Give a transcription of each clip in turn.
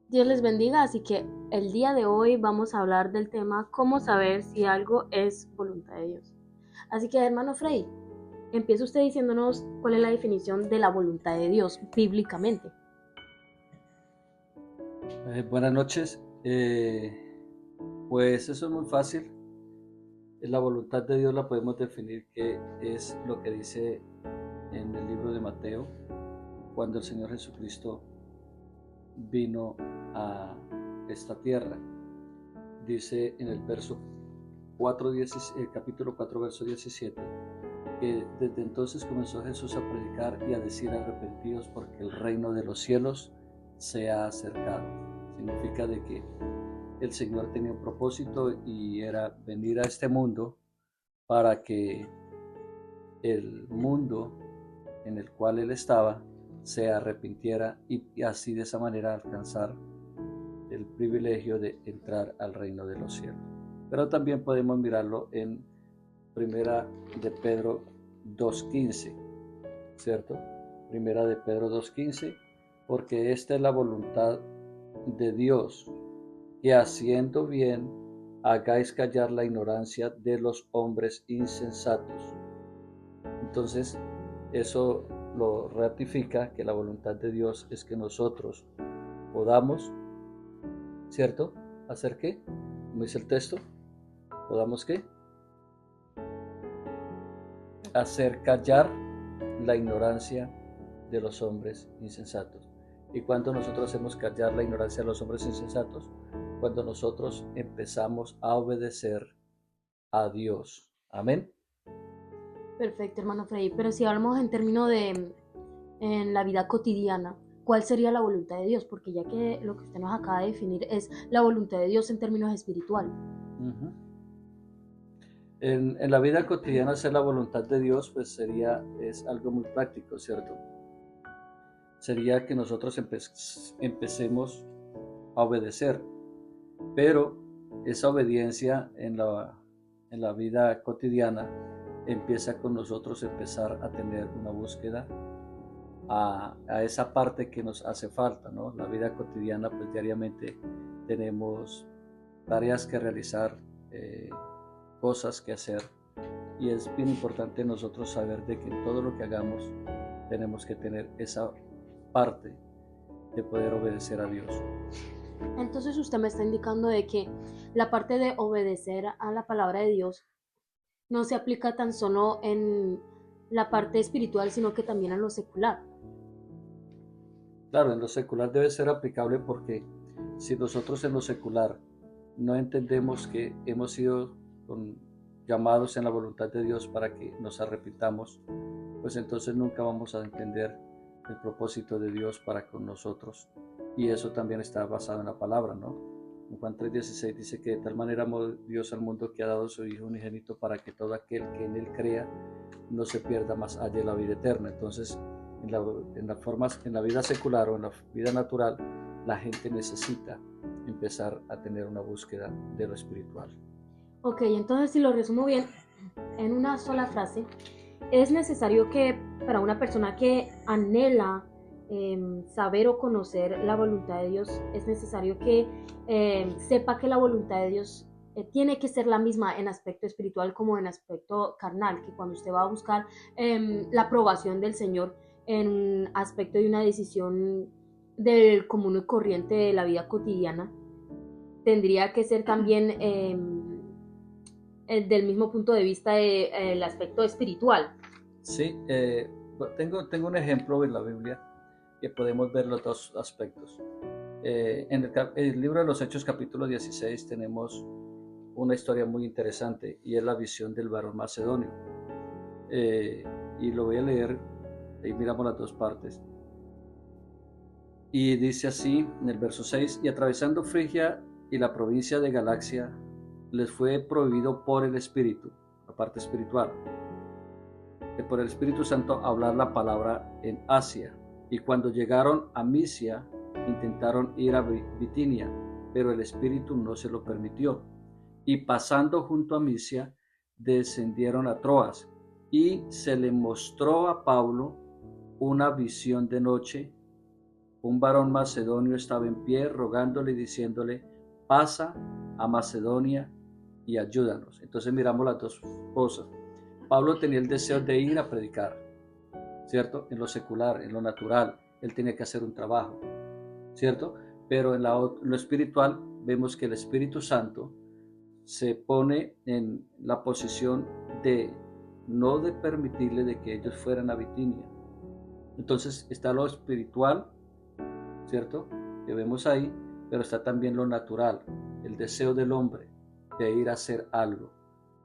Dios les bendiga, así que el día de hoy vamos a hablar del tema cómo saber si algo es voluntad de Dios. Así que, hermano Frey, empieza usted diciéndonos cuál es la definición de la voluntad de Dios bíblicamente. Buenas noches. Pues eso es muy fácil. La voluntad de Dios la podemos definir que es lo que dice en el libro de Mateo, cuando el Señor Jesucristo vino a esta tierra. Dice en el capítulo 4, verso 17, que desde entonces comenzó Jesús a predicar y a decir: arrepentidos porque el reino de los cielos se ha acercado. Significa de que el Señor tenía un propósito y era venir a este mundo para que el mundo en el cual Él estaba se arrepintiera y así de esa manera alcanzar el privilegio de entrar al reino de los cielos. Pero también podemos mirarlo en Primera de Pedro 2:15, ¿cierto? Primera de Pedro 2:15, porque esta es la voluntad de Dios, que haciendo bien hagáis callar la ignorancia de los hombres insensatos. Entonces, eso lo ratifica que la voluntad de Dios es que nosotros podamos, ¿cierto? ¿Hacer qué? Como dice el texto, podamos qué? Hacer callar la ignorancia de los hombres insensatos. ¿Y cuando nosotros hacemos callar la ignorancia de los hombres insensatos? Cuando nosotros empezamos a obedecer a Dios. Amén. Perfecto, hermano Frey, pero si hablamos en términos de en la vida cotidiana, ¿cuál sería la voluntad de Dios? Porque ya que lo que usted nos acaba de definir es la voluntad de Dios en términos espirituales. Uh-huh. En la vida cotidiana hacer la voluntad de Dios pues es algo muy práctico, ¿cierto? Sería que nosotros empecemos a obedecer, pero esa obediencia en la vida cotidiana empieza con nosotros empezar a tener una búsqueda a esa parte que nos hace falta, ¿no? La vida cotidiana pues diariamente tenemos tareas que realizar, cosas que hacer, y es bien importante nosotros saber de que en todo lo que hagamos tenemos que tener esa parte de poder obedecer a Dios. Entonces usted me está indicando de que la parte de obedecer a la palabra de Dios no se aplica tan solo en la parte espiritual, sino que también en lo secular. Claro, en lo secular debe ser aplicable porque si nosotros en lo secular no entendemos que hemos sido llamados en la voluntad de Dios para que nos arrepintamos, pues entonces nunca vamos a entender el propósito de Dios para con nosotros. Y eso también está basado en la palabra, ¿no? En Juan 3:16 dice que de tal manera amó Dios al mundo que ha dado su Hijo unigénito para que todo aquel que en Él crea no se pierda, más halle la vida eterna. Entonces, en la vida secular o en la vida natural, la gente necesita empezar a tener una búsqueda de lo espiritual. Ok, entonces si lo resumo bien en una sola frase, es necesario que para una persona que anhela saber o conocer la voluntad de Dios, es necesario que sepa que la voluntad de Dios tiene que ser la misma en aspecto espiritual como en aspecto carnal, que cuando usted va a buscar la aprobación del Señor en un aspecto de una decisión del común y corriente de la vida cotidiana, tendría que ser también del mismo punto de vista del aspecto espiritual. Sí, tengo un ejemplo en la Biblia que podemos ver los dos aspectos. En el libro de los Hechos capítulo 16 tenemos una historia muy interesante y es la visión del varón macedonio. Y lo voy a leer, ahí miramos las dos partes. Y dice así en el verso 6: y atravesando Frigia y la provincia de Galacia, les fue prohibido por el Espíritu, la parte espiritual, por el Espíritu Santo, hablar la palabra en Asia. Y cuando llegaron a Misia, intentaron ir a Bitinia, pero el Espíritu no se lo permitió. Y pasando junto a Misia, descendieron a Troas, y se le mostró a Pablo una visión de noche, un varón macedonio estaba en pie rogándole y diciéndole, pasa a Macedonia y ayúdanos. Entonces miramos las dos cosas. Pablo tenía el deseo de ir a predicar, ¿cierto? En lo secular, en lo natural, él tenía que hacer un trabajo, ¿cierto? Pero en lo espiritual vemos que el Espíritu Santo se pone en la posición de no de permitirle de que ellos fueran a Bitinia. Entonces está lo espiritual, ¿cierto? Que vemos ahí, pero está también lo natural, el deseo del hombre de ir a hacer algo.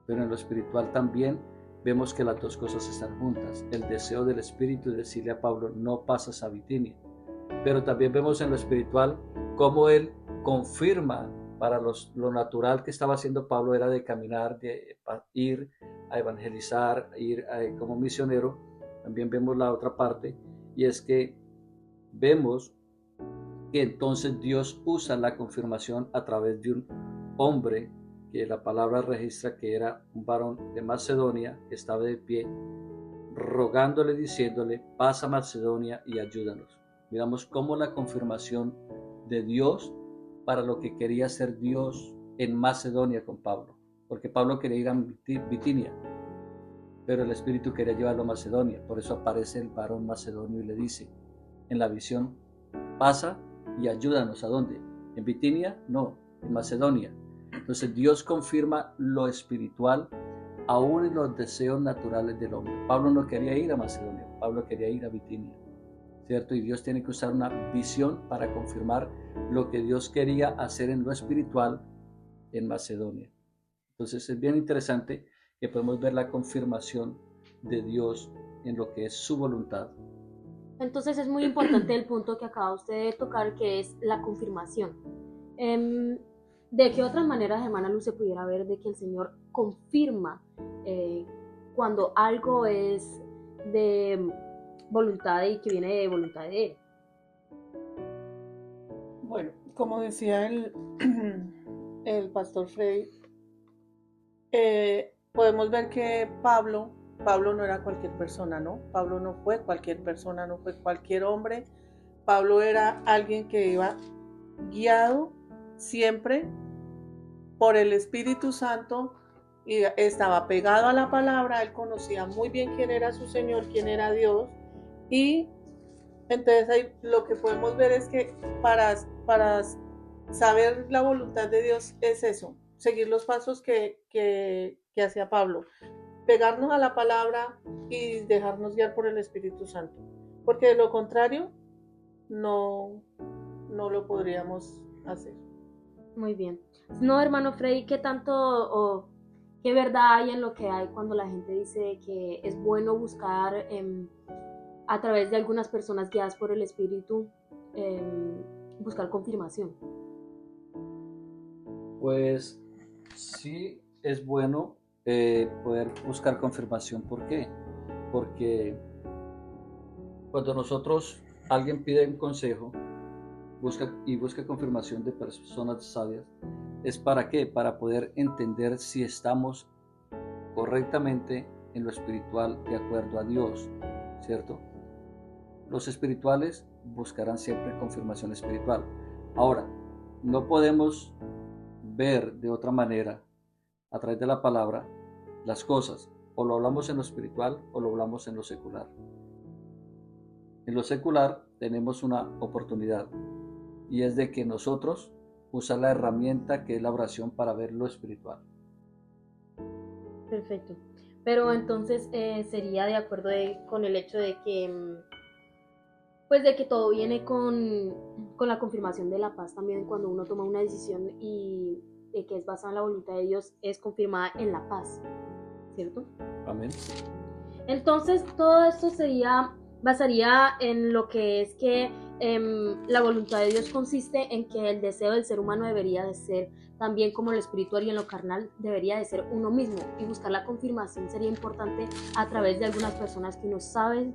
Pero en lo espiritual también vemos que las dos cosas están juntas, el deseo del Espíritu de decirle a Pablo, no pasas a Bitinia. Pero también vemos en lo espiritual cómo él confirma para lo natural que estaba haciendo Pablo era de caminar, de ir a evangelizar, ir como misionero. También vemos la otra parte, y es que vemos que entonces Dios usa la confirmación a través de un hombre que la palabra registra que era un varón de Macedonia que estaba de pie, rogándole, diciéndole, pasa a Macedonia y ayúdanos. Miramos cómo la confirmación de Dios para lo que quería hacer Dios en Macedonia con Pablo, porque Pablo quería ir a Bitinia, pero el Espíritu quería llevarlo a Macedonia. Por eso aparece el varón macedonio y le dice en la visión, pasa y ayúdanos. ¿A dónde? ¿En Bitinia? No, en Macedonia. Entonces Dios confirma lo espiritual aún en los deseos naturales del hombre. Pablo no quería ir a Macedonia, Pablo quería ir a Bitinia, ¿cierto? Y Dios tiene que usar una visión para confirmar lo que Dios quería hacer en lo espiritual en Macedonia. Entonces es bien interesante que podemos ver la confirmación de Dios en lo que es su voluntad. Entonces es muy importante el punto que acaba usted de tocar, que es la confirmación. ¿De qué otras maneras, hermana Luz, se pudiera ver de que el Señor confirma cuando algo es de voluntad y que viene de voluntad de Él? Bueno, como decía el pastor Freddy, podemos ver que Pablo no era cualquier persona, ¿no? Pablo no fue cualquier persona, no fue cualquier hombre. Pablo era alguien que iba guiado siempre por el Espíritu Santo y estaba pegado a la palabra. Él conocía muy bien quién era su Señor, quién era Dios, y entonces ahí lo que podemos ver es que para saber la voluntad de Dios es eso, seguir los pasos que hacía Pablo, pegarnos a la palabra y dejarnos guiar por el Espíritu Santo, porque de lo contrario no lo podríamos hacer. Muy bien. No, hermano Freddy, ¿qué tanto o qué verdad hay en lo que hay cuando la gente dice que es bueno buscar a través de algunas personas guiadas por el Espíritu, buscar confirmación? Pues sí es bueno poder buscar confirmación. ¿Por qué? Porque cuando alguien pide un consejo, busca confirmación de personas sabias, ¿es para qué? Para poder entender si estamos correctamente en lo espiritual de acuerdo a Dios, ¿cierto? Los espirituales buscarán siempre confirmación espiritual. Ahora, no podemos ver de otra manera a través de la palabra las cosas, o lo hablamos en lo espiritual o lo hablamos en lo secular. En lo secular tenemos una oportunidad, y es de que nosotros usar la herramienta que es la oración para ver lo espiritual. Perfecto. Pero entonces sería de acuerdo con el hecho de que pues de que todo viene con la confirmación de la paz también. Cuando uno toma una decisión y que es basada en la voluntad de Dios, es confirmada en la paz, ¿cierto? Amén. Entonces todo esto basaría en lo que es que la voluntad de Dios consiste en que el deseo del ser humano debería de ser también como lo espiritual y en lo carnal debería de ser uno mismo, y buscar la confirmación sería importante a través de algunas personas que uno sabe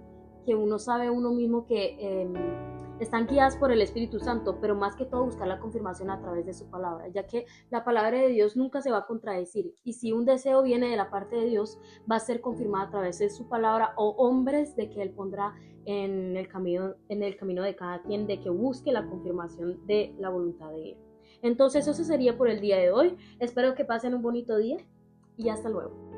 que uno sabe uno mismo que están guiadas por el Espíritu Santo, pero más que todo buscar la confirmación a través de su palabra, ya que la palabra de Dios nunca se va a contradecir, y si un deseo viene de la parte de Dios, va a ser confirmado a través de su palabra o hombres de que Él pondrá en el camino de cada quien, de que busque la confirmación de la voluntad de Él. Entonces eso sería por el día de hoy. Espero que pasen un bonito día y hasta luego.